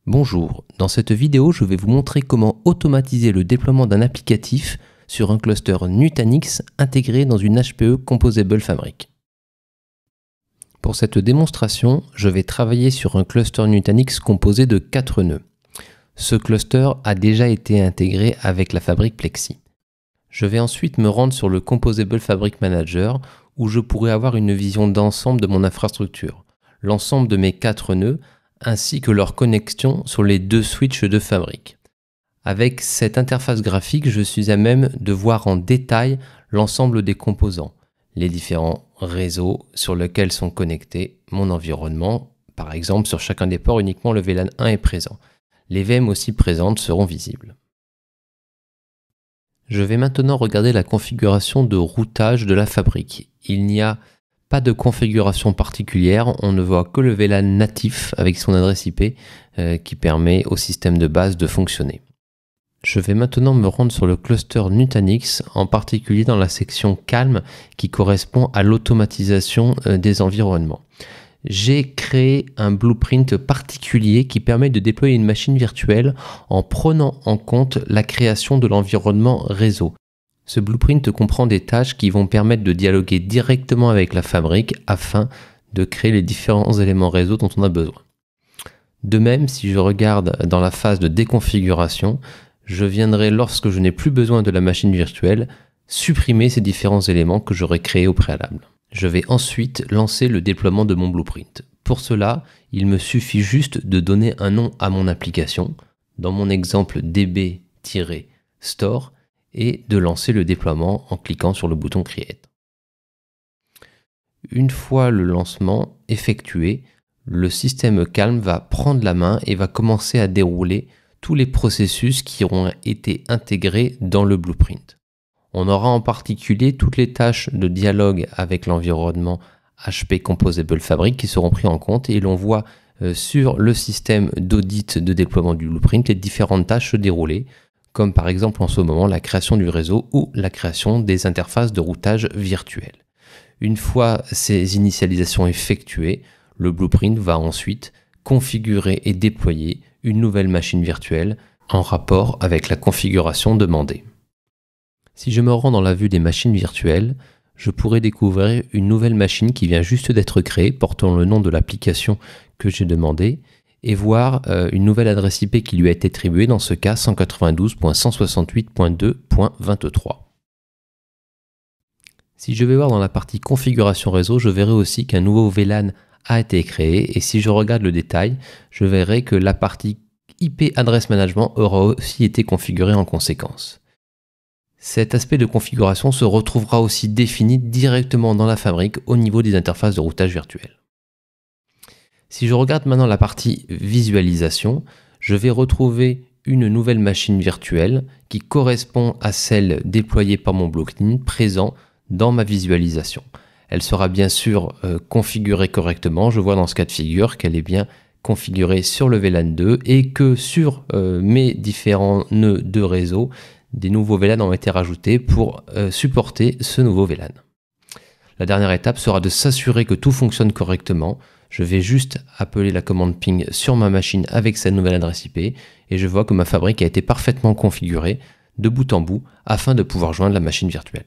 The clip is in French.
Bonjour, dans cette vidéo je vais vous montrer comment automatiser le déploiement d'un applicatif sur un cluster Nutanix intégré dans une HPE Composable Fabric. Pour cette démonstration, je vais travailler sur un cluster Nutanix composé de 4 nœuds. Ce cluster a déjà été intégré avec la Fabric Plexi. Je vais ensuite me rendre sur le Composable Fabric Manager où je pourrai avoir une vision d'ensemble de mon infrastructure, l'ensemble de mes 4 nœuds, ainsi que leur connexion sur les 2 switches de Fabric. Avec cette interface graphique, je suis à même de voir en détail l'ensemble des composants, les différents réseaux sur lesquels sont connectés mon environnement. Par exemple, sur chacun des ports, uniquement le VLAN 1 est présent. Les VM aussi présentes seront visibles. Je vais maintenant regarder la configuration de routage de la Fabric. Il n'y a pas de configuration particulière, on ne voit que le VLAN natif avec son adresse IP qui permet au système de base de fonctionner. Je vais maintenant me rendre sur le cluster Nutanix, en particulier dans la section Calm qui correspond à l'automatisation des environnements. J'ai créé un blueprint particulier qui permet de déployer une machine virtuelle en prenant en compte la création de l'environnement réseau. Ce blueprint comprend des tâches qui vont permettre de dialoguer directement avec la Fabric afin de créer les différents éléments réseau dont on a besoin. De même, si je regarde dans la phase de déconfiguration, je viendrai, lorsque je n'ai plus besoin de la machine virtuelle, supprimer ces différents éléments que j'aurais créés au préalable. Je vais ensuite lancer le déploiement de mon blueprint. Pour cela, il me suffit juste de donner un nom à mon application, dans mon exemple db-store, et de lancer le déploiement en cliquant sur le bouton Create. Une fois le lancement effectué, le système Calm va prendre la main et va commencer à dérouler tous les processus qui auront été intégrés dans le blueprint. On aura en particulier toutes les tâches de dialogue avec l'environnement HP Composable Fabric qui seront pris en compte et l'on voit sur le système d'audit de déploiement du blueprint les différentes tâches se dérouler, comme par exemple en ce moment la création du réseau ou la création des interfaces de routage virtuelles. Une fois ces initialisations effectuées, le blueprint va ensuite configurer et déployer une nouvelle machine virtuelle en rapport avec la configuration demandée. Si je me rends dans la vue des machines virtuelles, je pourrais découvrir une nouvelle machine qui vient juste d'être créée portant le nom de l'application que j'ai demandé et voir une nouvelle adresse IP qui lui a été attribuée, dans ce cas 192.168.2.23. Si je vais voir dans la partie configuration réseau, je verrai aussi qu'un nouveau VLAN a été créé et si je regarde le détail, je verrai que la partie IP Address Management aura aussi été configurée en conséquence. Cet aspect de configuration se retrouvera aussi défini directement dans la Fabric au niveau des interfaces de routage virtuel. Si je regarde maintenant la partie visualisation, je vais retrouver une nouvelle machine virtuelle qui correspond à celle déployée par mon blueprint présent dans ma visualisation. Elle sera bien sûr configurée correctement. Je vois dans ce cas de figure qu'elle est bien configurée sur le VLAN 2 et que sur mes différents nœuds de réseau, des nouveaux VLAN ont été rajoutés pour supporter ce nouveau VLAN. La dernière étape sera de s'assurer que tout fonctionne correctement. Je vais juste appeler la commande ping sur ma machine avec cette nouvelle adresse IP et je vois que ma Fabric a été parfaitement configurée de bout en bout afin de pouvoir joindre la machine virtuelle.